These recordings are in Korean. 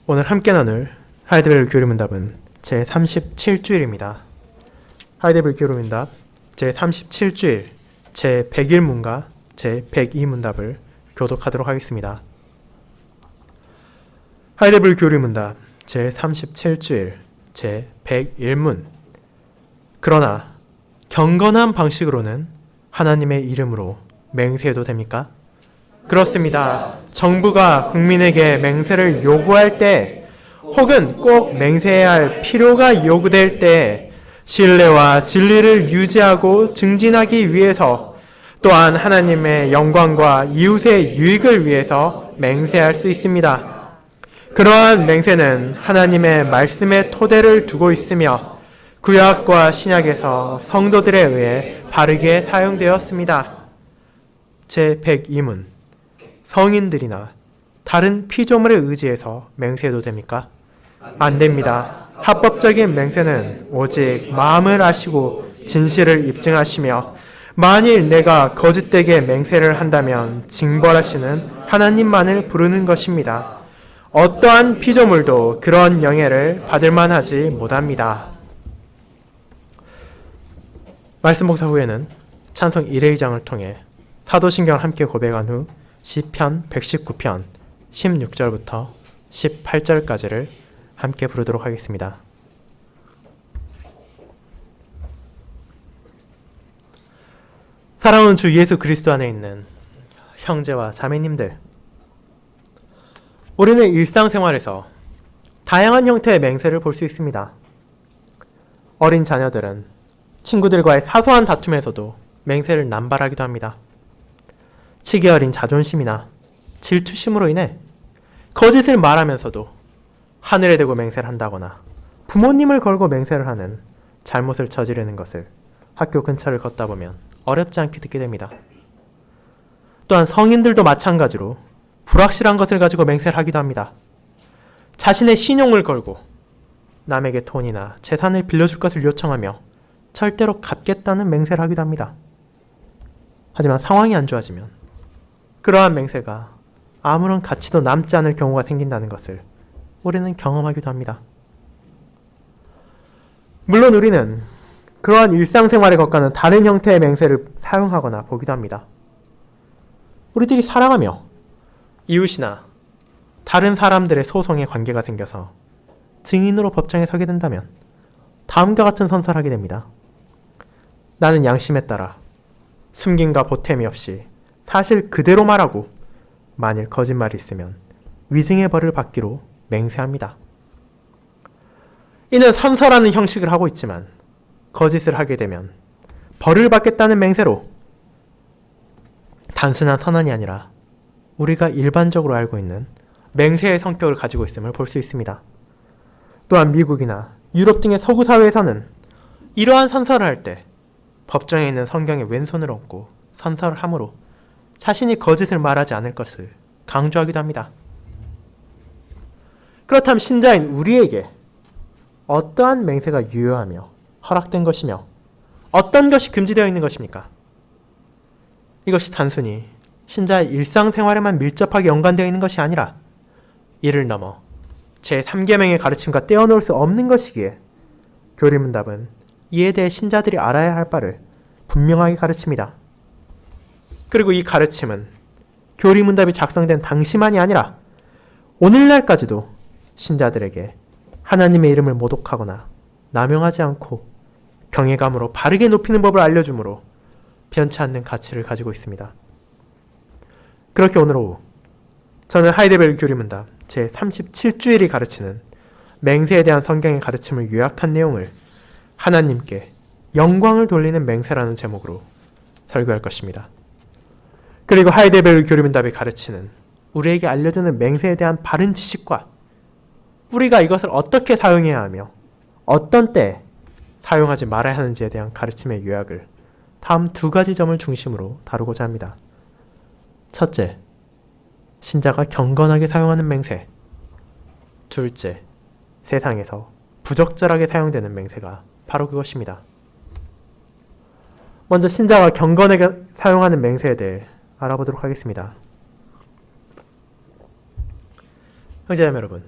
오늘 함께 나눌 하이데벨 교리문답은 제37주일입니다. 하이데벨 교리문답 제37주일 제101문과 제102문답을 교독하도록 하겠습니다. 하이데벨 교리문답 제37주일 제101문. 그러나 경건한 방식으로는 하나님의 이름으로 맹세해도 됩니까? 그렇습니다. 정부가 국민에게 맹세를 요구할 때 혹은 꼭 맹세해야 할 필요가 요구될 때 신뢰와 진리를 유지하고 증진하기 위해서 또한 하나님의 영광과 이웃의 유익을 위해서 맹세할 수 있습니다. 그러한 맹세는 하나님의 말씀의 토대를 두고 있으며 구약과 신약에서 성도들에 의해 바르게 사용되었습니다. 제102문. 성인들이나 다른 피조물에 의지해서 맹세해도 됩니까? 안 됩니다. 합법적인 맹세는 오직 마음을 아시고 진실을 입증하시며 만일 내가 거짓되게 맹세를 한다면 징벌하시는 하나님만을 부르는 것입니다. 어떠한 피조물도 그런 영예를 받을 만하지 못합니다. 말씀 복사 후에는 찬송 1회장을 통해 사도신경을 함께 고백한 후 시편 119편 16절부터 18절까지를 함께 부르도록 하겠습니다. 사랑하는 주 예수 그리스도 안에 있는 형제와 자매님들, 우리는 일상생활에서 다양한 형태의 맹세를 볼 수 있습니다. 어린 자녀들은 친구들과의 사소한 다툼에서도 맹세를 남발하기도 합니다. 치기 어린 자존심이나 질투심으로 인해 거짓을 말하면서도 하늘에 대고 맹세를 한다거나 부모님을 걸고 맹세를 하는 잘못을 저지르는 것을 학교 근처를 걷다 보면 어렵지 않게 듣게 됩니다. 또한 성인들도 마찬가지로 불확실한 것을 가지고 맹세를 하기도 합니다. 자신의 신용을 걸고 남에게 돈이나 재산을 빌려줄 것을 요청하며 절대로 갚겠다는 맹세를 하기도 합니다. 하지만 상황이 안 좋아지면 그러한 맹세가 아무런 가치도 남지 않을 경우가 생긴다는 것을 우리는 경험하기도 합니다. 물론 우리는 그러한 일상생활에 겉가는 다른 형태의 맹세를 사용하거나 보기도 합니다. 우리들이 살아가며 이웃이나 다른 사람들의 소송에 관계가 생겨서 증인으로 법정에 서게 된다면 다음과 같은 선서를 하게 됩니다. 나는 양심에 따라 숨김과 보탬이 없이 사실 그대로 말하고 만일 거짓말이 있으면 위증의 벌을 받기로 맹세합니다. 이는 선서라는 형식을 하고 있지만 거짓을 하게 되면 벌을 받겠다는 맹세로 단순한 선언이 아니라 우리가 일반적으로 알고 있는 맹세의 성격을 가지고 있음을 볼 수 있습니다. 또한 미국이나 유럽 등의 서구 사회에서는 이러한 선서를 할 때 법정에 있는 성경에 왼손을 얹고 선서를 함으로 자신이 거짓을 말하지 않을 것을 강조하기도 합니다. 그렇다면 신자인 우리에게 어떠한 맹세가 유효하며 허락된 것이며 어떤 것이 금지되어 있는 것입니까? 이것이 단순히 신자의 일상생활에만 밀접하게 연관되어 있는 것이 아니라 이를 넘어 제3계명의 가르침과 떼어놓을 수 없는 것이기에 교리문답은 이에 대해 신자들이 알아야 할 바를 분명하게 가르칩니다. 그리고 이 가르침은 교리문답이 작성된 당시만이 아니라 오늘날까지도 신자들에게 하나님의 이름을 모독하거나 남용하지 않고 경외감으로 바르게 높이는 법을 알려주므로 변치 않는 가치를 가지고 있습니다. 그렇게 오늘 오후 저는 하이데벨 교리문답 제37주일이 가르치는 맹세에 대한 성경의 가르침을 요약한 내용을 하나님께 영광을 돌리는 맹세라는 제목으로 설교할 것입니다. 그리고 하이데벨 교리문답이 가르치는 우리에게 알려주는 맹세에 대한 바른 지식과 우리가 이것을 어떻게 사용해야 하며 어떤 때에 사용하지 말아야 하는지에 대한 가르침의 요약을 다음 두 가지 점을 중심으로 다루고자 합니다. 첫째, 신자가 경건하게 사용하는 맹세. 둘째, 세상에서 부적절하게 사용되는 맹세가 바로 그것입니다. 먼저 신자가 경건하게 사용하는 맹세에 대해 알아보도록 하겠습니다. 형제자매 여러분,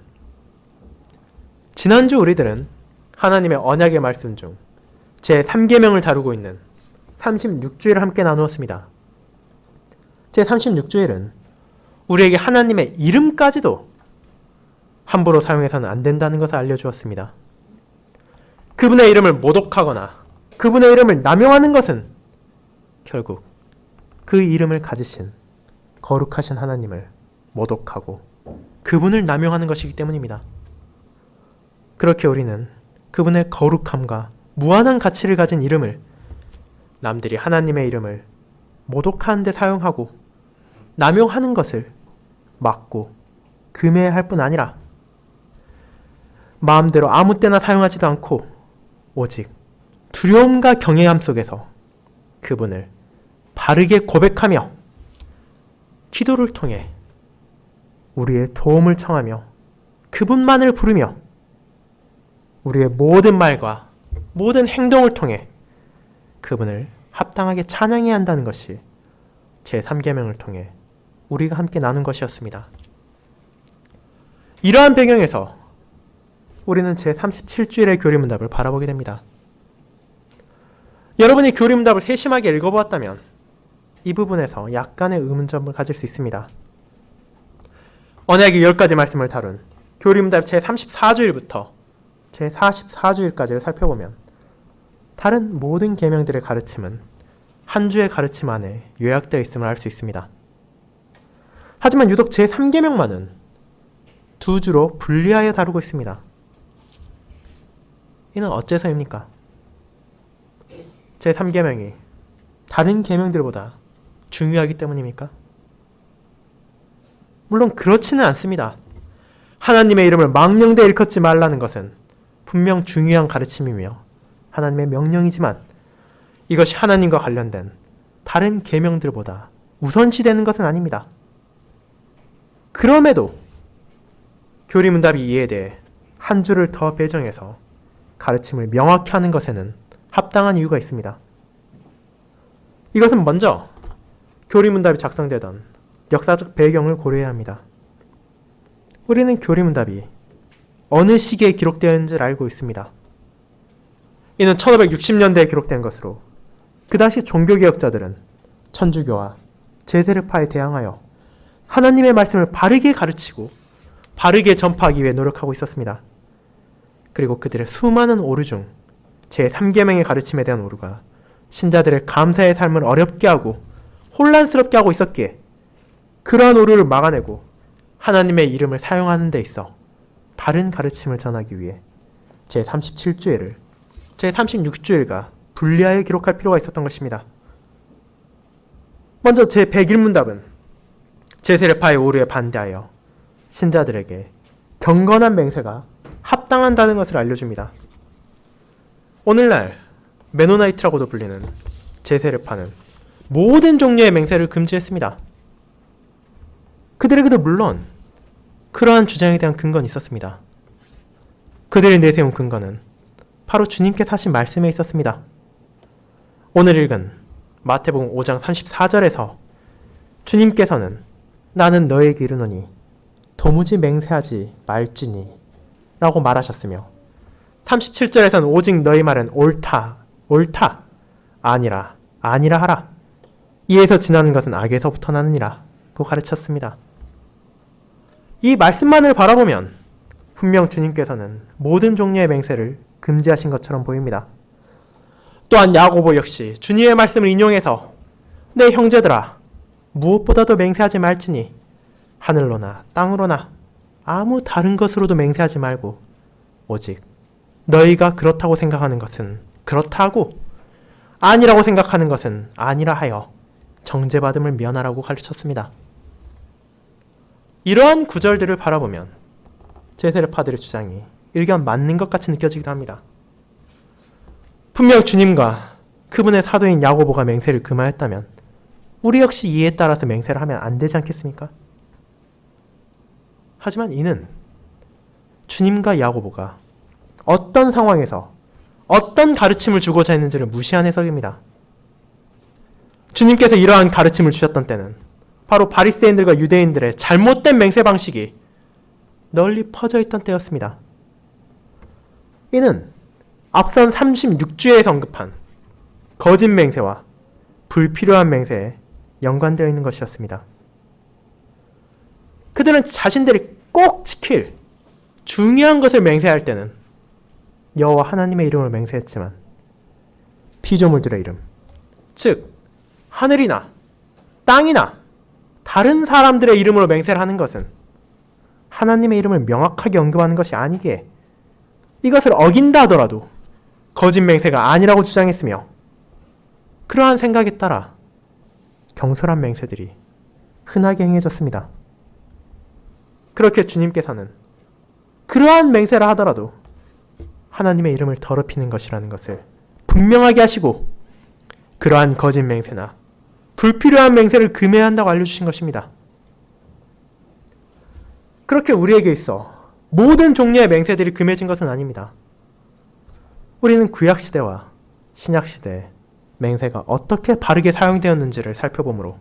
지난주 우리들은 하나님의 언약의 말씀 중 제3계명을 다루고 있는 36주일을 함께 나누었습니다. 제36주일은 우리에게 하나님의 이름까지도 함부로 사용해서는 안 된다는 것을 알려주었습니다. 그분의 이름을 모독하거나 그분의 이름을 남용하는 것은 결국 그 이름을 가지신 거룩하신 하나님을 모독하고 그분을 남용하는 것이기 때문입니다. 그렇게 우리는 그분의 거룩함과 무한한 가치를 가진 이름을 남들이 하나님의 이름을 모독하는 데 사용하고 남용하는 것을 막고 금해할 뿐 아니라 마음대로 아무 때나 사용하지도 않고 오직 두려움과 경외함 속에서 그분을 바르게 고백하며 기도를 통해 우리의 도움을 청하며 그분만을 부르며 우리의 모든 말과 모든 행동을 통해 그분을 합당하게 찬양해야 한다는 것이 제3계명을 통해 우리가 함께 나눈 것이었습니다. 이러한 배경에서 우리는 제37주일의 교리문답을 바라보게 됩니다. 여러분이 교리문답을 세심하게 읽어보았다면 이 부분에서 약간의 의문점을 가질 수 있습니다. 언약의 10가지 말씀을 다룬 교리문답 제34주일부터 제44주일까지를 살펴보면 다른 모든 계명들의 가르침은 한 주의 가르침 안에 요약되어 있음을 알 수 있습니다. 하지만 유독 제3계명만은 두 주로 분리하여 다루고 있습니다. 이는 어째서입니까? 제3계명이 다른 계명들보다 중요하기 때문입니까? 물론 그렇지는 않습니다. 하나님의 이름을 망령되이 일컫지 말라는 것은 분명 중요한 가르침이며 하나님의 명령이지만 이것이 하나님과 관련된 다른 계명들보다 우선시되는 것은 아닙니다. 그럼에도 교리문답이 이에 대해 한 주를 더 배정해서 가르침을 명확히 하는 것에는 합당한 이유가 있습니다. 이것은 먼저 교리문답이 작성되던 역사적 배경을 고려해야 합니다. 우리는 교리문답이 어느 시기에 기록되어 있는지를 알고 있습니다. 이는 1560년대에 기록된 것으로 그 당시 종교개혁자들은 천주교와 제세르파에 대항하여 하나님의 말씀을 바르게 가르치고 바르게 전파하기 위해 노력하고 있었습니다. 그리고 그들의 수많은 오류 중 제3계명의 가르침에 대한 오류가 신자들의 감사의 삶을 어렵게 하고 혼란스럽게 하고 있었기에 그러한 오류를 막아내고 하나님의 이름을 사용하는 데 있어 바른 가르침을 전하기 위해 제37주일을 제36주일과 분리하여 기록할 필요가 있었던 것입니다. 먼저 제101문답은 제세르파의 오류에 반대하여 신자들에게 경건한 맹세가 합당한다는 것을 알려줍니다. 오늘날 메노나이트라고도 불리는 제세르파는 모든 종류의 맹세를 금지했습니다. 그들에게도 물론 그러한 주장에 대한 근거는 있었습니다. 그들이 내세운 근거는 바로 주님께서 하신 말씀에 있었습니다. 오늘 읽은 마태복음 5장 34절에서 주님께서는 나는 너에게 이르노니 도무지 맹세하지 말지니 라고 말하셨으며 37절에서는 오직 너희 말은 옳다 아니라 하라 이에서 지나는 것은 악에서부터 나느니라 고 가르쳤습니다. 이 말씀만을 바라보면 분명 주님께서는 모든 종류의 맹세를 금지하신 것처럼 보입니다. 또한 야고보 역시 주님의 말씀을 인용해서 내 형제들아 무엇보다도 맹세하지 말지니 하늘로나 땅으로나 아무 다른 것으로도 맹세하지 말고 오직 너희가 그렇다고 생각하는 것은 그렇다 하고 아니라고 생각하는 것은 아니라 하여 정죄받음을 면하라고 가르쳤습니다. 이러한 구절들을 바라보면 제세르파들의 주장이 일견 맞는 것 같이 느껴지기도 합니다. 분명 주님과 그분의 사도인 야고보가 맹세를 금하였다면 우리 역시 이에 따라서 맹세를 하면 안 되지 않겠습니까? 하지만 이는 주님과 야고보가 어떤 상황에서 어떤 가르침을 주고자 했는지를 무시한 해석입니다. 주님께서 이러한 가르침을 주셨던 때는 바로 바리새인들과 유대인들의 잘못된 맹세 방식이 널리 퍼져 있던 때였습니다. 이는 앞선 36주에서 언급한 거짓 맹세와 불필요한 맹세에 연관되어 있는 것이었습니다. 그들은 자신들이 꼭 지킬 중요한 것을 맹세할 때는 여호와 하나님의 이름을 맹세했지만 피조물들의 이름, 즉 하늘이나 땅이나 다른 사람들의 이름으로 맹세를 하는 것은 하나님의 이름을 명확하게 언급하는 것이 아니기에 이것을 어긴다 하더라도 거짓 맹세가 아니라고 주장했으며, 그러한 생각에 따라 경솔한 맹세들이 흔하게 행해졌습니다. 그렇게 주님께서는 그러한 맹세를 하더라도 하나님의 이름을 더럽히는 것이라는 것을 분명하게 하시고, 그러한 거짓 맹세나 불필요한 맹세를 금해야 한다고 알려주신 것입니다. 그렇게 우리에게 있어 모든 종류의 맹세들이 금해진 것은 아닙니다. 우리는 구약시대와 신약시대에 맹세가 어떻게 바르게 사용되었는지를 살펴보므로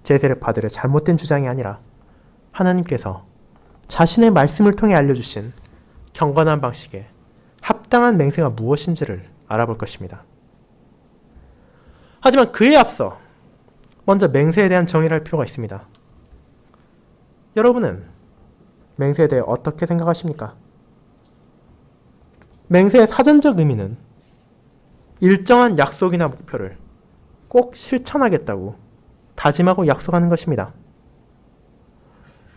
제세를 받으려 잘못된 주장이 아니라 하나님께서 자신의 말씀을 통해 알려주신 경건한 방식에 합당한 맹세가 무엇인지를 알아볼 것입니다. 하지만 그에 앞서 먼저 맹세에 대한 정의를 할 필요가 있습니다. 여러분은 맹세에 대해 어떻게 생각하십니까? 맹세의 사전적 의미는 일정한 약속이나 목표를 꼭 실천하겠다고 다짐하고 약속하는 것입니다.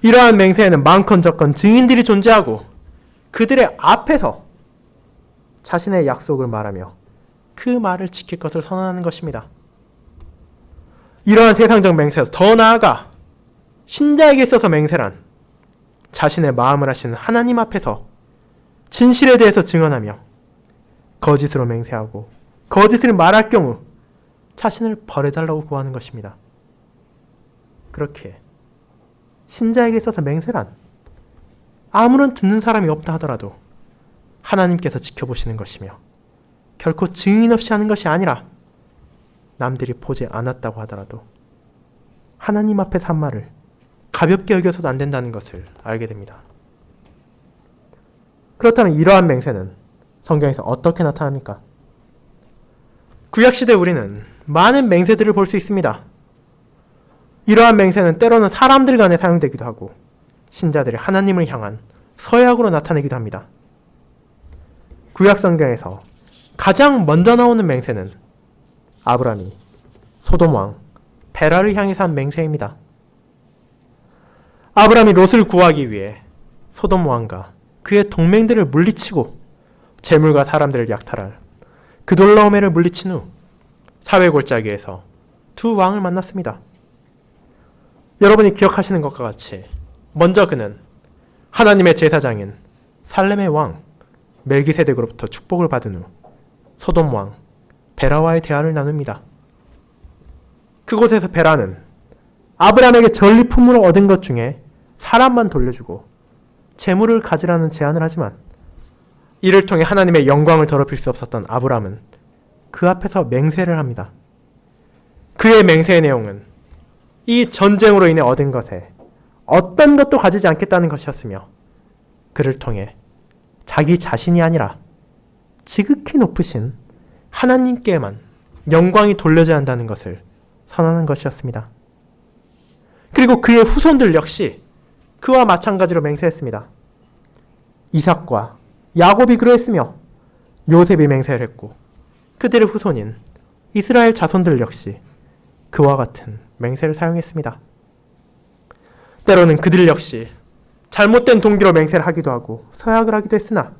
이러한 맹세에는 많건 적건 증인들이 존재하고 그들의 앞에서 자신의 약속을 말하며 그 말을 지킬 것을 선언하는 것입니다. 이러한 세상적 맹세에서 더 나아가 신자에게 있어서 맹세란 자신의 마음을 하시는 하나님 앞에서 진실에 대해서 증언하며 거짓으로 맹세하고 거짓을 말할 경우 자신을 벌해달라고 구하는 것입니다. 그렇게 신자에게 있어서 맹세란 아무런 듣는 사람이 없다 하더라도 하나님께서 지켜보시는 것이며, 결코 증인 없이 하는 것이 아니라 남들이 보지 않았다고 하더라도 하나님 앞에서 한 말을 가볍게 여겨서도 안 된다는 것을 알게 됩니다. 그렇다면 이러한 맹세는 성경에서 어떻게 나타납니까? 구약시대 우리는 많은 맹세들을 볼 수 있습니다. 이러한 맹세는 때로는 사람들 간에 사용되기도 하고 신자들이 하나님을 향한 서약으로 나타내기도 합니다. 구약 성경에서 가장 먼저 나오는 맹세는 아브라함이 소돔 왕 베라를 향해서 한 맹세입니다. 아브라함이 롯을 구하기 위해 소돔 왕과 그의 동맹들을 물리치고 재물과 사람들을 약탈할 그돌라오메를 물리친 후 사회 골짜기에서 두 왕을 만났습니다. 여러분이 기억하시는 것과 같이 먼저 그는 하나님의 제사장인 살렘의 왕 멜기세덱으로부터 축복을 받은 후 소돔 왕 베라와의 대화를 나눕니다. 그곳에서 베라는 아브라함에게 전리품으로 얻은 것 중에 사람만 돌려주고 재물을 가지라는 제안을 하지만 이를 통해 하나님의 영광을 더럽힐 수 없었던 아브라함은 그 앞에서 맹세를 합니다. 그의 맹세의 내용은 이 전쟁으로 인해 얻은 것에 어떤 것도 가지지 않겠다는 것이었으며, 그를 통해 자기 자신이 아니라 지극히 높으신 하나님께만 영광이 돌려져야 한다는 것을 선언한 것이었습니다. 그리고 그의 후손들 역시 그와 마찬가지로 맹세했습니다. 이삭과 야곱이 그러했으며 요셉이 맹세를 했고 그들의 후손인 이스라엘 자손들 역시 그와 같은 맹세를 사용했습니다. 때로는 그들 역시 잘못된 동기로 맹세를 하기도 하고 서약을 하기도 했으나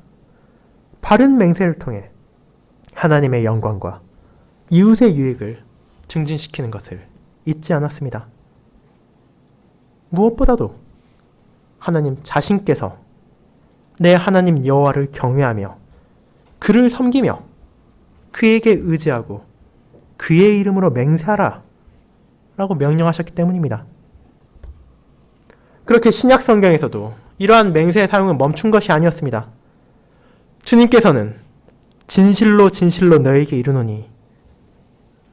바른 맹세를 통해 하나님의 영광과 이웃의 유익을 증진시키는 것을 잊지 않았습니다. 무엇보다도 하나님 자신께서 내 하나님 여호와를 경외하며 그를 섬기며 그에게 의지하고 그의 이름으로 맹세하라 라고 명령하셨기 때문입니다. 그렇게 신약 성경에서도 이러한 맹세의 사용은 멈춘 것이 아니었습니다. 주님께서는 진실로 진실로 너에게 이르노니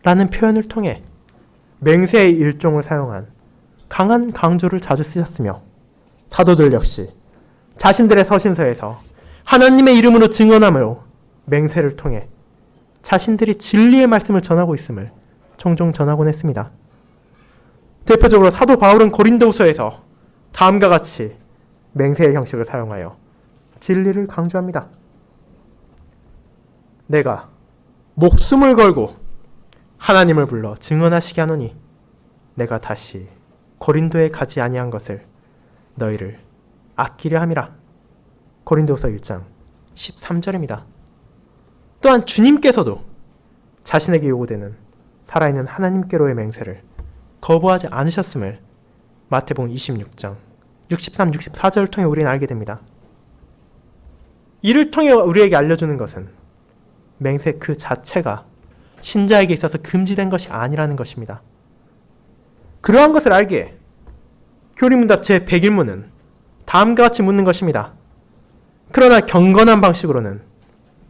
라는 표현을 통해 맹세의 일종을 사용한 강한 강조를 자주 쓰셨으며, 사도들 역시 자신들의 서신서에서 하나님의 이름으로 증언함으로 맹세를 통해 자신들이 진리의 말씀을 전하고 있음을 종종 전하곤 했습니다. 대표적으로 사도 바울은 고린도후서에서 다음과 같이 맹세의 형식을 사용하여 진리를 강조합니다. 내가 목숨을 걸고 하나님을 불러 증언하시게 하노니 내가 다시 고린도에 가지 아니한 것을 너희를 아끼려 함이라. 고린도후서 1장 13절입니다. 또한 주님께서도 자신에게 요구되는 살아있는 하나님께로의 맹세를 거부하지 않으셨음을 마태복음 26장 63, 64절을 통해 우리는 알게 됩니다. 이를 통해 우리에게 알려주는 것은 맹세 그 자체가 신자에게 있어서 금지된 것이 아니라는 것입니다. 그러한 것을 알기에 교리문답 제101문은 다음과 같이 묻는 것입니다. 그러나 경건한 방식으로는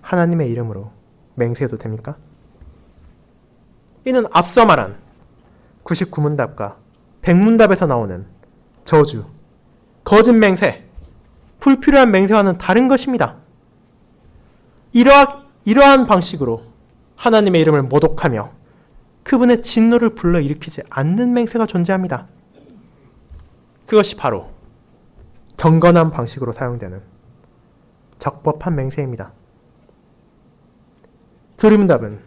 하나님의 이름으로 맹세해도 됩니까? 이는 앞서 말한 99문답과 100문답에서 나오는 저주, 거짓 맹세, 불필요한 맹세와는 다른 것입니다. 이러한 방식으로 하나님의 이름을 모독하며 그분의 진노를 불러일으키지 않는 맹세가 존재합니다. 그것이 바로 경건한 방식으로 사용되는 적법한 맹세입니다. 교리문답은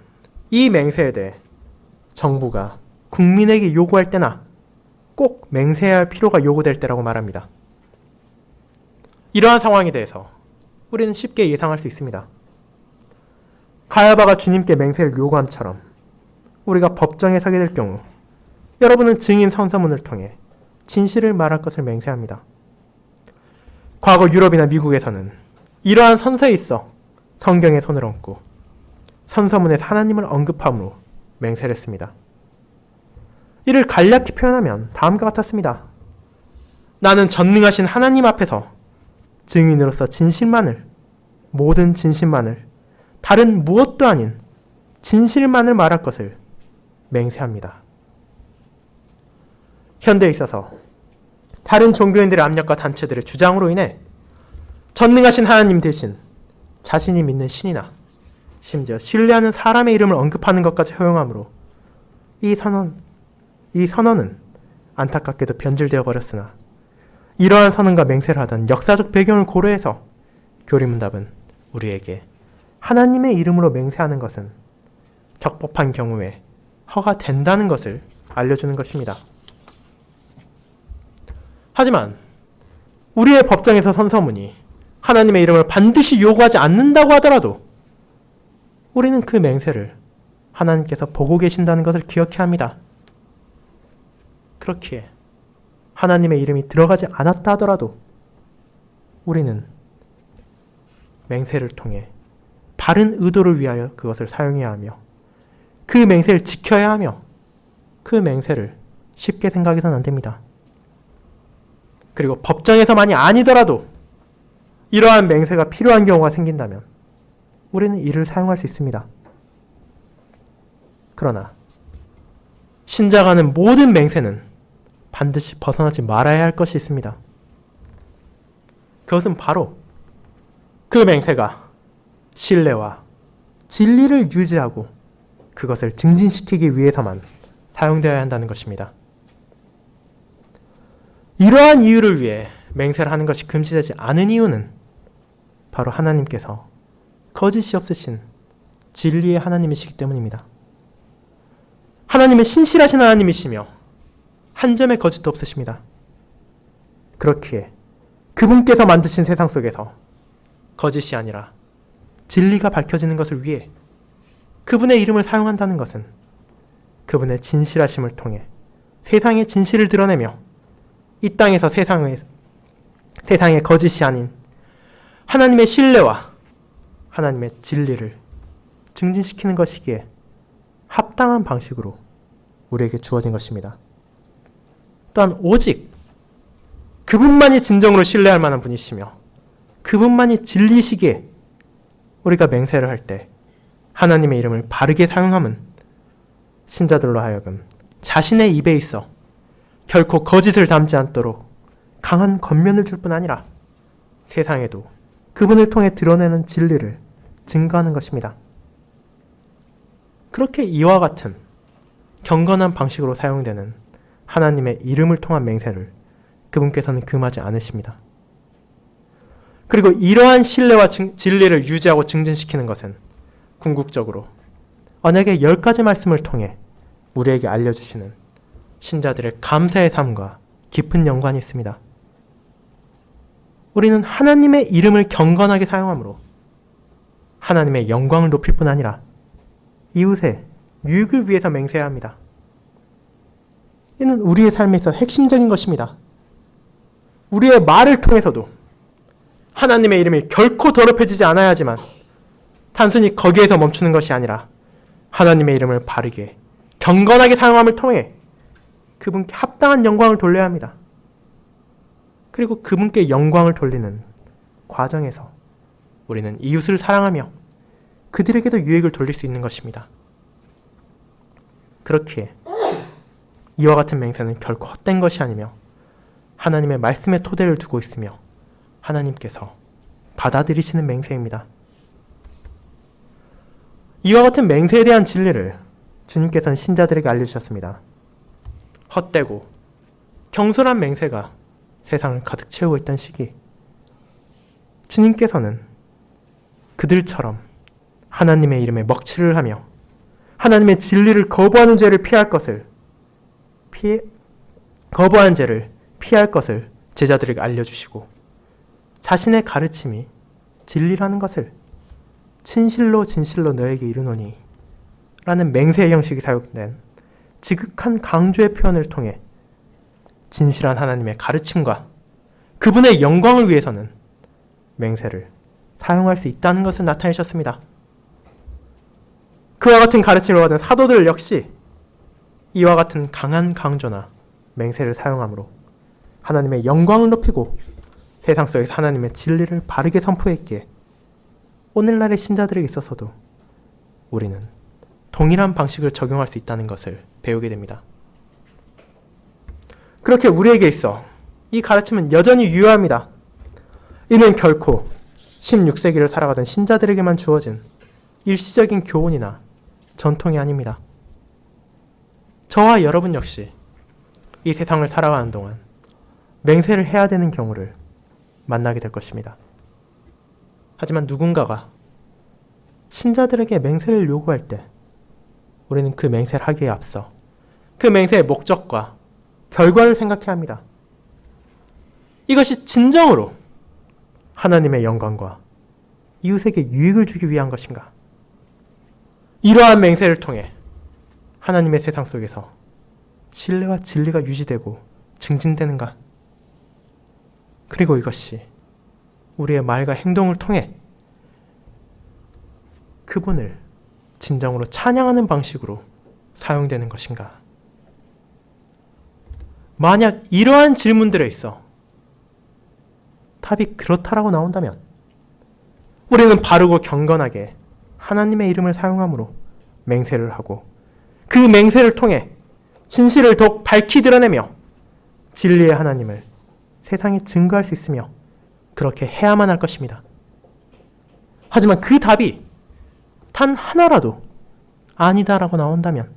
이 맹세에 대해 정부가 국민에게 요구할 때나 꼭 맹세해야 할 필요가 요구될 때라고 말합니다. 이러한 상황에 대해서 우리는 쉽게 예상할 수 있습니다. 가야바가 주님께 맹세를 요구함처럼 우리가 법정에 서게 될 경우 여러분은 증인 선서문을 통해 진실을 말할 것을 맹세합니다. 과거 유럽이나 미국에서는 이러한 선서에 있어 성경에 손을 얹고 선서문에서 하나님을 언급함으로 맹세를 했습니다. 이를 간략히 표현하면 다음과 같았습니다. 나는 전능하신 하나님 앞에서 증인으로서 진실만을, 모든 진실만을, 다른 무엇도 아닌 진실만을 말할 것을 맹세합니다. 현대에 있어서 다른 종교인들의 압력과 단체들의 주장으로 인해 전능하신 하나님 대신 자신이 믿는 신이나 심지어 신뢰하는 사람의 이름을 언급하는 것까지 허용하므로 이 선언은 안타깝게도 변질되어 버렸으나 이러한 선언과 맹세를 하던 역사적 배경을 고려해서 교리문답은 우리에게 하나님의 이름으로 맹세하는 것은 적법한 경우에 허가된다는 것을 알려주는 것입니다. 하지만 우리의 법정에서 선서문이 하나님의 이름을 반드시 요구하지 않는다고 하더라도 우리는 그 맹세를 하나님께서 보고 계신다는 것을 기억해야 합니다. 그렇기에 하나님의 이름이 들어가지 않았다 하더라도 우리는 맹세를 통해 바른 의도를 위하여 그것을 사용해야 하며 그 맹세를 지켜야 하며 그 맹세를 쉽게 생각해서는 안 됩니다. 그리고 법정에서만이 아니더라도 이러한 맹세가 필요한 경우가 생긴다면 우리는 이를 사용할 수 있습니다. 그러나 신자가 하는 모든 맹세는 반드시 벗어나지 말아야 할 것이 있습니다. 그것은 바로 그 맹세가 신뢰와 진리를 유지하고 그것을 증진시키기 위해서만 사용되어야 한다는 것입니다. 이러한 이유를 위해 맹세를 하는 것이 금지되지 않은 이유는 바로 하나님께서 거짓이 없으신 진리의 하나님이시기 때문입니다. 하나님은 신실하신 하나님이시며 한 점의 거짓도 없으십니다. 그렇기에 그분께서 만드신 세상 속에서 거짓이 아니라 진리가 밝혀지는 것을 위해 그분의 이름을 사용한다는 것은 그분의 진실하심을 통해 세상의 진실을 드러내며 이 땅에서 세상의 거짓이 아닌 하나님의 신뢰와 하나님의 진리를 증진시키는 것이기에 합당한 방식으로 우리에게 주어진 것입니다. 또한 오직 그분만이 진정으로 신뢰할 만한 분이시며 그분만이 진리시기에 우리가 맹세를 할 때 하나님의 이름을 바르게 사용함은 신자들로 하여금 자신의 입에 있어 결코 거짓을 담지 않도록 강한 권면을 줄 뿐 아니라 세상에도 그분을 통해 드러내는 진리를 증거하는 것입니다. 그렇게 이와 같은 경건한 방식으로 사용되는 하나님의 이름을 통한 맹세를 그분께서는 금하지 않으십니다. 그리고 이러한 신뢰와 진리를 유지하고 증진시키는 것은 궁극적으로 언약의 10가지 말씀을 통해 우리에게 알려주시는 신자들의 감사의 삶과 깊은 연관이 있습니다. 우리는 하나님의 이름을 경건하게 사용함으로 하나님의 영광을 높일 뿐 아니라 이웃의 유익을 위해서 맹세해야 합니다. 이는 우리의 삶에서 핵심적인 것입니다. 우리의 말을 통해서도 하나님의 이름이 결코 더럽혀지지 않아야 하지만 단순히 거기에서 멈추는 것이 아니라 하나님의 이름을 바르게 경건하게 사용함을 통해 그분께 합당한 영광을 돌려야 합니다. 그리고 그분께 영광을 돌리는 과정에서 우리는 이웃을 사랑하며 그들에게도 유익을 돌릴 수 있는 것입니다. 그렇기에 이와 같은 맹세는 결코 헛된 것이 아니며 하나님의 말씀의 토대를 두고 있으며 하나님께서 받아들이시는 맹세입니다. 이와 같은 맹세에 대한 진리를 주님께서는 신자들에게 알려주셨습니다. 헛되고 경솔한 맹세가 세상을 가득 채우고 있던 시기, 주님께서는 그들처럼 하나님의 이름에 먹칠을 하며 하나님의 진리를 거부하는 죄를 피할 것을 제자들에게 알려주시고 자신의 가르침이 진리라는 것을 진실로 진실로 너에게 이르노니 라는 맹세의 형식이 사용된 지극한 강조의 표현을 통해 진실한 하나님의 가르침과 그분의 영광을 위해서는 맹세를 사용할 수 있다는 것을 나타내셨습니다. 그와 같은 가르침을 받은 사도들 역시 이와 같은 강한 강조나 맹세를 사용함으로 하나님의 영광을 높이고 세상 속에서 하나님의 진리를 바르게 선포했기에 오늘날의 신자들에게 있어서도 우리는 동일한 방식을 적용할 수 있다는 것을 배우게 됩니다. 그렇게 우리에게 있어 이 가르침은 여전히 유효합니다. 이는 결코 16세기를 살아가던 신자들에게만 주어진 일시적인 교훈이나 전통이 아닙니다. 저와 여러분 역시 이 세상을 살아가는 동안 맹세를 해야 되는 경우를 만나게 될 것입니다. 하지만 누군가가 신자들에게 맹세를 요구할 때 우리는 그 맹세를 하기에 앞서 그 맹세의 목적과 결과를 생각해야 합니다. 이것이 진정으로 하나님의 영광과 이웃에게 유익을 주기 위한 것인가? 이러한 맹세를 통해 하나님의 세상 속에서 신뢰와 진리가 유지되고 증진되는가? 그리고 이것이 우리의 말과 행동을 통해 그분을 진정으로 찬양하는 방식으로 사용되는 것인가? 만약 이러한 질문들에 있어 답이 그렇다라고 나온다면 우리는 바르고 경건하게 하나님의 이름을 사용함으로 맹세를 하고 그 맹세를 통해 진실을 더욱 밝히 드러내며 진리의 하나님을 세상에 증거할 수 있으며 그렇게 해야만 할 것입니다. 하지만 그 답이 단 하나라도 아니다라고 나온다면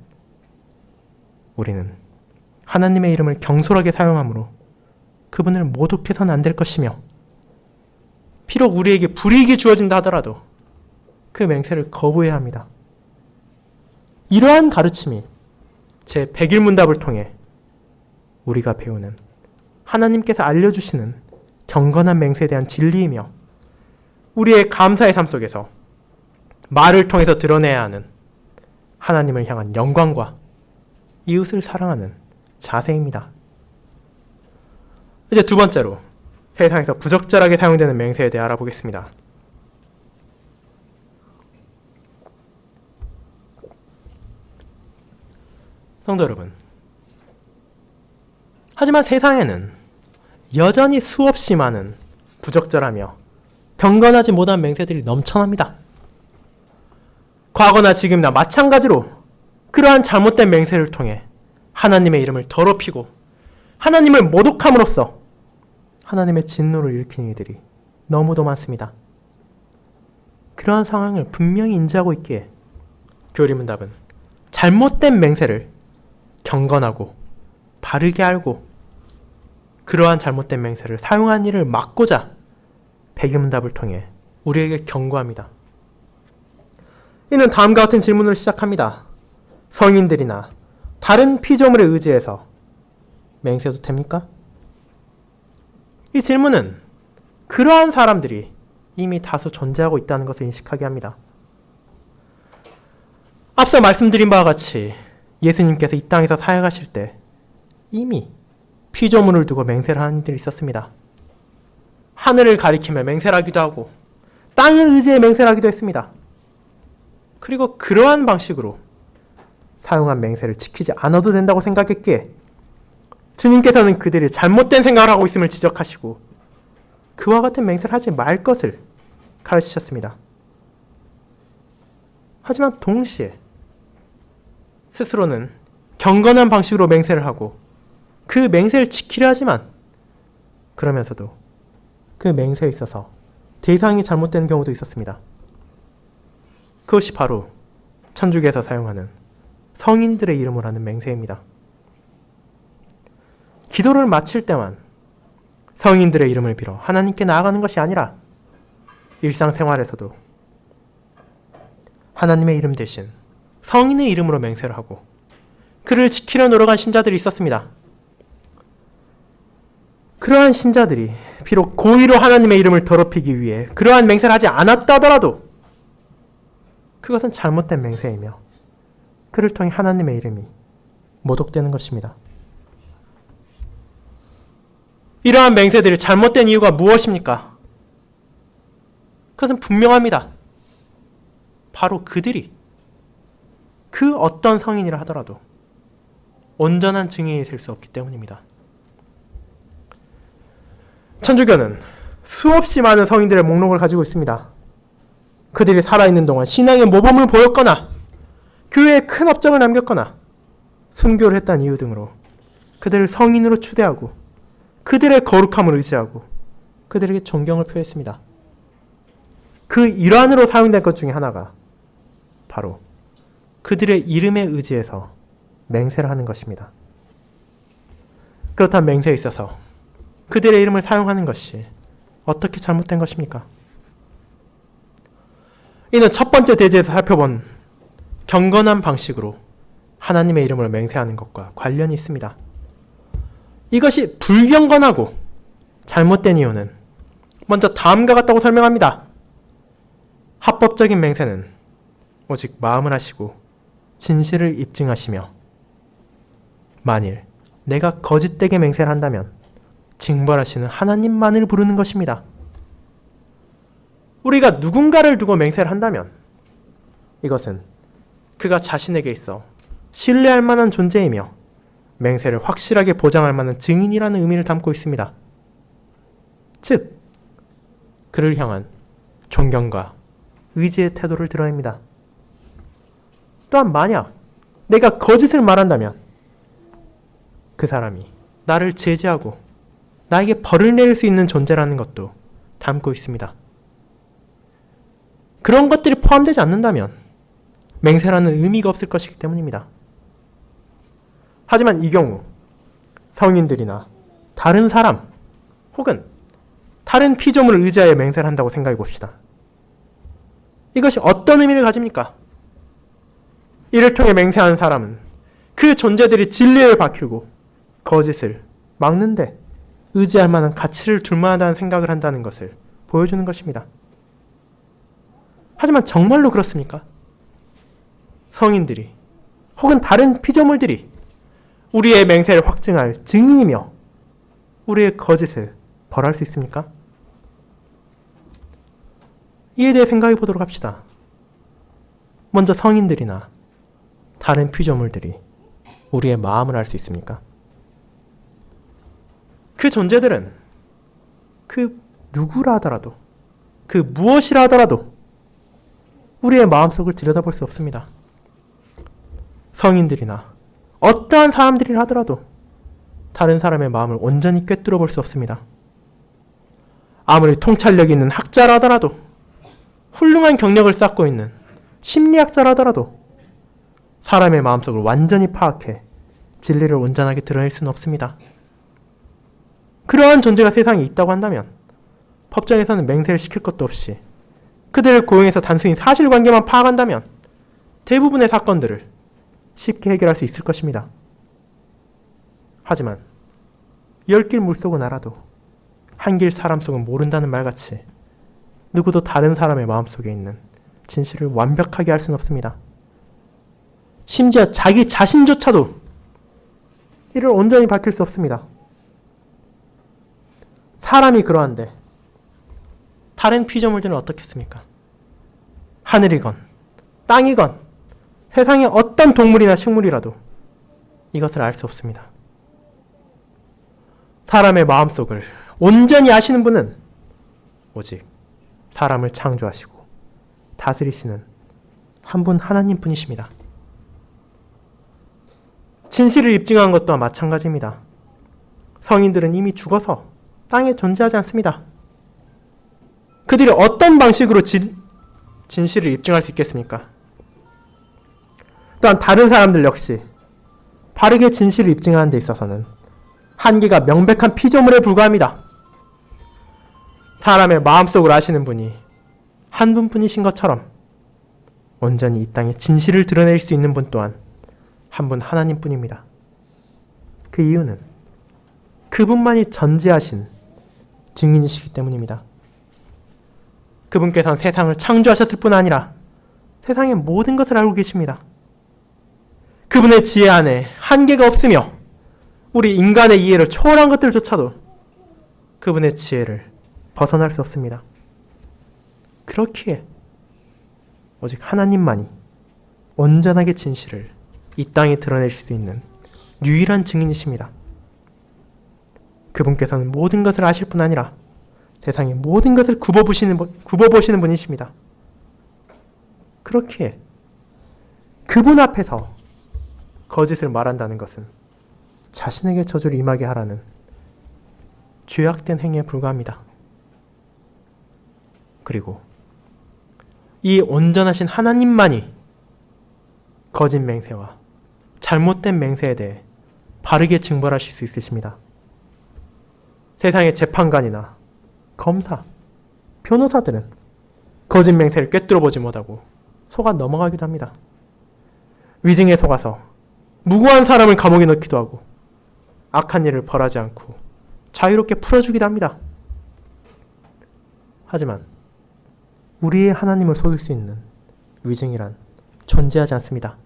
우리는 하나님의 이름을 경솔하게 사용함으로 그분을 모독해서는 안 될 것이며 비록 우리에게 불이익이 주어진다 하더라도 그 맹세를 거부해야 합니다. 이러한 가르침이 제 100일문답을 통해 우리가 배우는 하나님께서 알려주시는 경건한 맹세에 대한 진리이며 우리의 감사의 삶 속에서 말을 통해서 드러내야 하는 하나님을 향한 영광과 이웃을 사랑하는 자세입니다. 이제 두 번째로 세상에서 부적절하게 사용되는 맹세에 대해 알아보겠습니다. 성도 여러분, 하지만 세상에는 여전히 수없이 많은 부적절하며 경건하지 못한 맹세들이 넘쳐납니다. 과거나 지금이나 마찬가지로 그러한 잘못된 맹세를 통해 하나님의 이름을 더럽히고 하나님을 모독함으로써 하나님의 진노를 일으키는 이들이 너무도 많습니다. 그러한 상황을 분명히 인지하고 있기에 교리문답은 잘못된 맹세를 경건하고 바르게 알고 그러한 잘못된 맹세를 사용한 일을 막고자 배경문답을 통해 우리에게 경고합니다. 이는 다음과 같은 질문을 시작합니다. 성인들이나 다른 피조물에 의지해서 맹세도 됩니까? 이 질문은 그러한 사람들이 이미 다수 존재하고 있다는 것을 인식하게 합니다. 앞서 말씀드린 바와 같이 예수님께서 이 땅에서 사역하실 때 이미 피조물을 두고 맹세를 하는 이들이 있었습니다. 하늘을 가리키며 맹세를 하기도 하고 땅을 의지해 맹세를 하기도 했습니다. 그리고 그러한 방식으로 사용한 맹세를 지키지 않아도 된다고 생각했기에 주님께서는 그들이 잘못된 생각을 하고 있음을 지적하시고 그와 같은 맹세를 하지 말 것을 가르치셨습니다. 하지만 동시에 스스로는 경건한 방식으로 맹세를 하고 그 맹세를 지키려 하지만 그러면서도 그 맹세에 있어서 대상이 잘못되는 경우도 있었습니다. 그것이 바로 천주교에서 사용하는 성인들의 이름을 하는 맹세입니다. 기도를 마칠 때만 성인들의 이름을 빌어 하나님께 나아가는 것이 아니라 일상생활에서도 하나님의 이름 대신 성인의 이름으로 맹세를 하고 그를 지키려 노력한 신자들이 있었습니다. 그러한 신자들이 비록 고의로 하나님의 이름을 더럽히기 위해 그러한 맹세를 하지 않았다 하더라도 그것은 잘못된 맹세이며 그를 통해 하나님의 이름이 모독되는 것입니다. 이러한 맹세들이 잘못된 이유가 무엇입니까? 그것은 분명합니다. 바로 그들이 그 어떤 성인이라 하더라도 온전한 증인이 될 수 없기 때문입니다. 천주교는 수없이 많은 성인들의 목록을 가지고 있습니다. 그들이 살아있는 동안 신앙의 모범을 보였거나 교회에 큰 업적을 남겼거나 순교를 했다는 이유 등으로 그들을 성인으로 추대하고 그들의 거룩함을 의지하고 그들에게 존경을 표했습니다. 그 일환으로 사용된 것 중에 하나가 바로 그들의 이름에 의지해서 맹세를 하는 것입니다. 그렇다면 맹세에 있어서 그들의 이름을 사용하는 것이 어떻게 잘못된 것입니까? 이는 첫 번째 대지에서 살펴본 경건한 방식으로 하나님의 이름으로 맹세하는 것과 관련이 있습니다. 이것이 불경건하고 잘못된 이유는 먼저 다음과 같다고 설명합니다. 합법적인 맹세는 오직 마음을 하시고 진실을 입증하시며 만일 내가 거짓되게 맹세를 한다면 징벌하시는 하나님만을 부르는 것입니다. 우리가 누군가를 두고 맹세를 한다면 이것은 그가 자신에게 있어 신뢰할 만한 존재이며 맹세를 확실하게 보장할 만한 증인이라는 의미를 담고 있습니다. 즉, 그를 향한 존경과 의지의 태도를 드러냅니다. 또한 만약 내가 거짓을 말한다면 그 사람이 나를 제지하고 나에게 벌을 내릴 수 있는 존재라는 것도 담고 있습니다. 그런 것들이 포함되지 않는다면 맹세라는 의미가 없을 것이기 때문입니다. 하지만 이 경우 성인들이나 다른 사람 혹은 다른 피조물을 의지하여 맹세를 한다고 생각해 봅시다. 이것이 어떤 의미를 가집니까? 이를 통해 맹세하는 사람은 그 존재들이 진리를 밝히고 거짓을 막는데 의지할 만한 가치를 둘 만하다는 생각을 한다는 것을 보여주는 것입니다. 하지만 정말로 그렇습니까? 성인들이 혹은 다른 피조물들이 우리의 맹세를 확증할 증인이며 우리의 거짓을 벌할 수 있습니까? 이에 대해 생각해 보도록 합시다. 먼저 성인들이나 다른 피조물들이 우리의 마음을 알 수 있습니까? 그 존재들은 그 누구라 하더라도 그 무엇이라 하더라도 우리의 마음속을 들여다볼 수 없습니다. 성인들이나 어떠한 사람들이라 하더라도 다른 사람의 마음을 온전히 꿰뚫어 볼 수 없습니다. 아무리 통찰력이 있는 학자라 하더라도 훌륭한 경력을 쌓고 있는 심리학자라더라도 사람의 마음속을 완전히 파악해 진리를 온전하게 드러낼 수는 없습니다. 그러한 존재가 세상에 있다고 한다면 법정에서는 맹세를 시킬 것도 없이 그들을 고용해서 단순히 사실관계만 파악한다면 대부분의 사건들을 쉽게 해결할 수 있을 것입니다. 하지만 열길 물속은 알아도 한길 사람 속은 모른다는 말같이 누구도 다른 사람의 마음속에 있는 진실을 완벽하게 알 수는 없습니다. 심지어 자기 자신조차도 이를 온전히 밝힐 수 없습니다. 사람이 그러한데 다른 피조물들은 어떻겠습니까? 하늘이건 땅이건 세상의 어떤 동물이나 식물이라도 이것을 알 수 없습니다. 사람의 마음속을 온전히 아시는 분은 오직 사람을 창조하시고 다스리시는 한 분 하나님 뿐이십니다. 진실을 입증한 것 또한 마찬가지입니다. 성인들은 이미 죽어서 땅에 존재하지 않습니다. 그들이 어떤 방식으로 진실을 입증할 수 있겠습니까? 또한 다른 사람들 역시 바르게 진실을 입증하는 데 있어서는 한계가 명백한 피조물에 불과합니다. 사람의 마음속을 아시는 분이 한 분뿐이신 것처럼 온전히 이 땅에 진실을 드러낼 수 있는 분 또한 한 분 하나님뿐입니다. 그 이유는 그분만이 전지하신 증인이시기 때문입니다. 그분께서는 세상을 창조하셨을 뿐 아니라 세상의 모든 것을 알고 계십니다. 그분의 지혜 안에 한계가 없으며 우리 인간의 이해를 초월한 것들조차도 그분의 지혜를 벗어날 수 없습니다. 그렇기에 오직 하나님만이 온전하게 진실을 이 땅에 드러내실 수 있는 유일한 증인이십니다. 그분께서는 모든 것을 아실 뿐 아니라 세상의 모든 것을 굽어보시는 분이십니다. 그렇기에 그분 앞에서 거짓을 말한다는 것은 자신에게 저주를 임하게 하라는 죄악된 행위에 불과합니다. 그리고 이 온전하신 하나님만이 거짓 맹세와 잘못된 맹세에 대해 바르게 징벌하실 수 있으십니다. 세상의 재판관이나 검사, 변호사들은 거짓 맹세를 꿰뚫어 보지 못하고 속아 넘어가기도 합니다. 위증에 속아서 무고한 사람을 감옥에 넣기도 하고 악한 일을 벌하지 않고 자유롭게 풀어주기도 합니다. 하지만 우리의 하나님을 속일 수 있는 위증이란 존재하지 않습니다.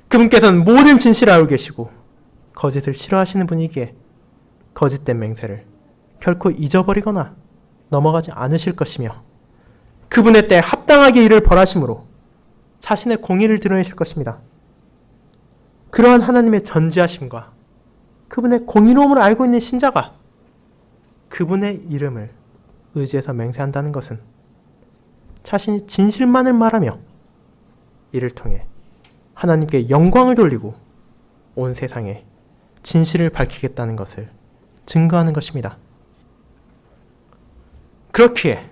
그분께서는 모든 진실을 알고 계시고 거짓을 싫어하시는 분이기에 거짓된 맹세를 결코 잊어버리거나 넘어가지 않으실 것이며 그분의 때에 합당하게 일을 벌하심으로 자신의 공의를 드러내실 것입니다. 그러한 하나님의 전지하심과 그분의 공의로움을 알고 있는 신자가 그분의 이름을 의지해서 맹세한다는 것은 자신이 진실만을 말하며 이를 통해 하나님께 영광을 돌리고 온 세상에 진실을 밝히겠다는 것을 증거하는 것입니다. 그렇기에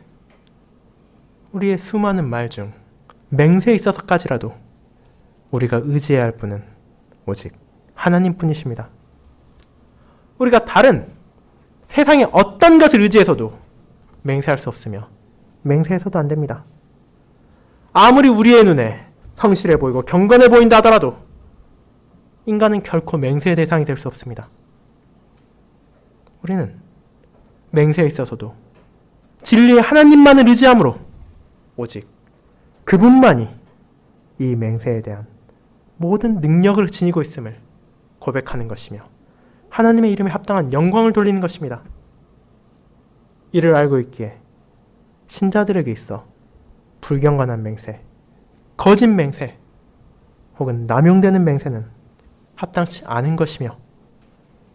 우리의 수많은 말 중 맹세에 있어서까지라도 우리가 의지해야 할 분은 오직 하나님뿐이십니다. 우리가 다른 세상의 어떤 것을 의지해서도 맹세할 수 없으며 맹세해서도 안 됩니다. 아무리 우리의 눈에 성실해 보이고 경건해 보인다 하더라도 인간은 결코 맹세의 대상이 될 수 없습니다. 우리는 맹세에 있어서도 진리의 하나님만을 의지함으로 오직 그분만이 이 맹세에 대한 모든 능력을 지니고 있음을 고백하는 것이며 하나님의 이름에 합당한 영광을 돌리는 것입니다. 이를 알고 있기에 신자들에게 있어 불경건한 맹세, 거짓 맹세 혹은 남용되는 맹세는 합당치 않은 것이며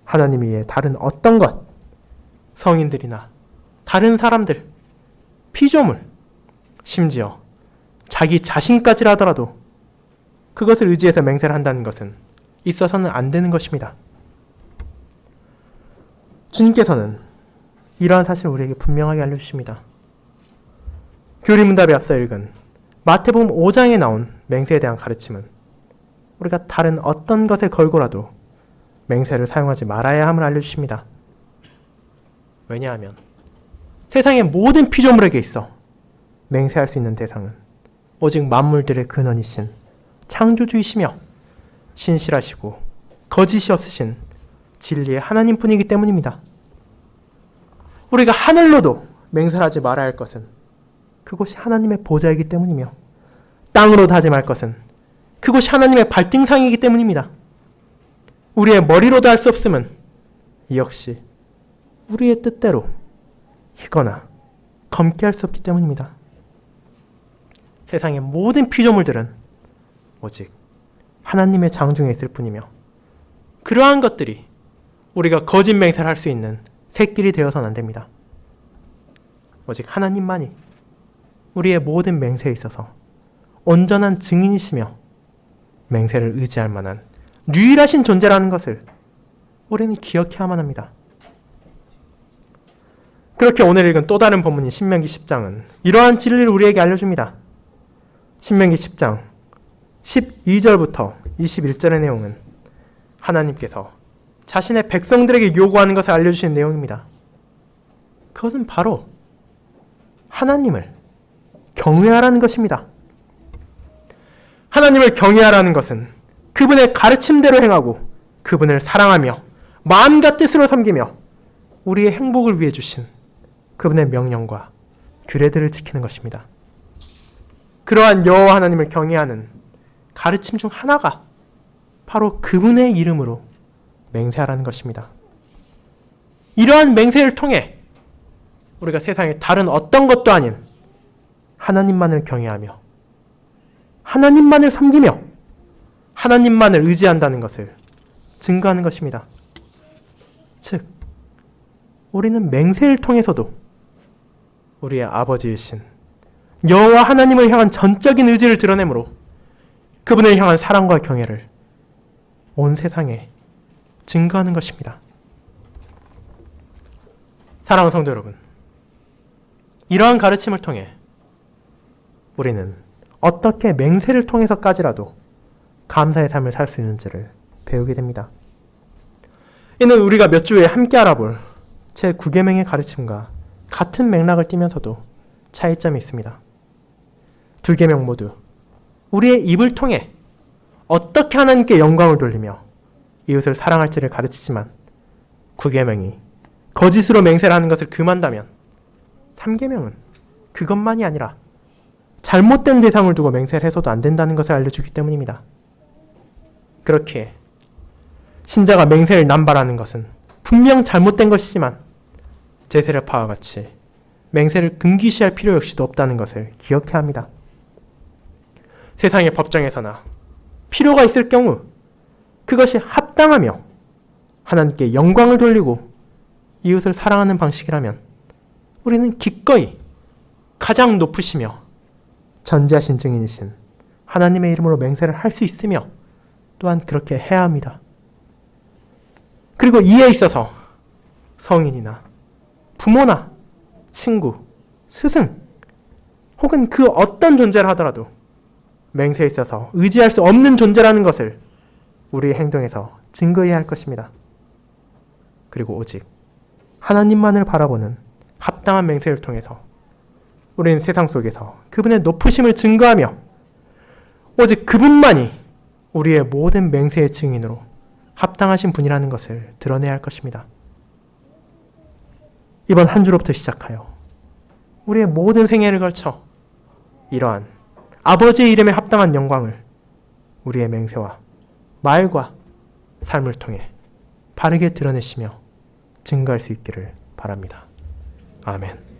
하나님 외에 다른 어떤 것, 성인들이나 다른 사람들, 피조물, 심지어 자기 자신까지라 하더라도 그것을 의지해서 맹세를 한다는 것은 있어서는 안 되는 것입니다. 주님께서는 이러한 사실을 우리에게 분명하게 알려주십니다. 교리문답에 앞서 읽은 마태복음 5장에 나온 맹세에 대한 가르침은 우리가 다른 어떤 것에 걸고라도 맹세를 사용하지 말아야 함을 알려주십니다. 왜냐하면 세상의 모든 피조물에게 있어 맹세할 수 있는 대상은 오직 만물들의 근원이신 창조주이시며 신실하시고 거짓이 없으신 진리의 하나님뿐이기 때문입니다. 우리가 하늘로도 맹세를 하지 말아야 할 것은 그곳이 하나님의 보좌이기 때문이며 땅으로 다짐할 것은 그곳이 하나님의 발등상이기 때문입니다. 우리의 머리로도 할 수 없음은 이 역시 우리의 뜻대로 희거나 검게 할 수 없기 때문입니다. 세상의 모든 피조물들은 오직 하나님의 장중에 있을 뿐이며 그러한 것들이 우리가 거짓 맹세를 할 수 있는 새끼리 되어서는 안 됩니다. 오직 하나님만이 우리의 모든 맹세에 있어서 온전한 증인이시며 맹세를 의지할 만한 유일하신 존재라는 것을 우리는 기억해야만 합니다. 그렇게 오늘 읽은 또 다른 본문인 신명기 10장은 이러한 진리를 우리에게 알려줍니다. 신명기 10장 12절부터 21절의 내용은 하나님께서 자신의 백성들에게 요구하는 것을 알려주시는 내용입니다. 그것은 바로 하나님을 경외하라는 것입니다. 하나님을 경외하라는 것은 그분의 가르침대로 행하고 그분을 사랑하며 마음과 뜻으로 섬기며 우리의 행복을 위해 주신 그분의 명령과 규례들을 지키는 것입니다. 그러한 여호와 하나님을 경외하는 가르침 중 하나가 바로 그분의 이름으로 맹세하라는 것입니다. 이러한 맹세를 통해 우리가 세상의 다른 어떤 것도 아닌 하나님만을 경외하며 하나님만을 섬기며 하나님만을 의지한다는 것을 증거하는 것입니다. 즉, 우리는 맹세를 통해서도 우리의 아버지이신 여호와 하나님을 향한 전적인 의지를 드러내므로 그분을 향한 사랑과 경외를 온 세상에 증거하는 것입니다. 사랑하는 성도 여러분, 이러한 가르침을 통해 우리는 어떻게 맹세를 통해서까지라도 감사의 삶을 살 수 있는지를 배우게 됩니다. 이는 우리가 몇 주 후에 함께 알아볼 제9계명의 가르침과 같은 맥락을 띠면서도 차이점이 있습니다. 두 계명 모두 우리의 입을 통해 어떻게 하나님께 영광을 돌리며 이웃을 사랑할지를 가르치지만 9계명이 거짓으로 맹세를 하는 것을 금한다면 3계명은 그것만이 아니라 잘못된 대상을 두고 맹세를 해서도 안 된다는 것을 알려주기 때문입니다. 그렇게 신자가 맹세를 남발하는 것은 분명 잘못된 것이지만 제세례파와 같이 맹세를 금기시할 필요 역시도 없다는 것을 기억해야 합니다. 세상의 법정에서나 필요가 있을 경우 그것이 합당하며 하나님께 영광을 돌리고 이웃을 사랑하는 방식이라면 우리는 기꺼이 가장 높으시며 전지하신 증인이신 하나님의 이름으로 맹세를 할 수 있으며 또한 그렇게 해야 합니다. 그리고 이에 있어서 성인이나 부모나 친구, 스승 혹은 그 어떤 존재를 하더라도 맹세에 있어서 의지할 수 없는 존재라는 것을 우리의 행동에서 증거해야 할 것입니다. 그리고 오직 하나님만을 바라보는 합당한 맹세를 통해서 우리는 세상 속에서 그분의 높으심을 증거하며 오직 그분만이 우리의 모든 맹세의 증인으로 합당하신 분이라는 것을 드러내야 할 것입니다. 이번 한 주로부터 시작하여 우리의 모든 생애를 걸쳐 이러한 아버지의 이름에 합당한 영광을 우리의 맹세와 말과 삶을 통해 바르게 드러내시며 증거할 수 있기를 바랍니다. 아멘.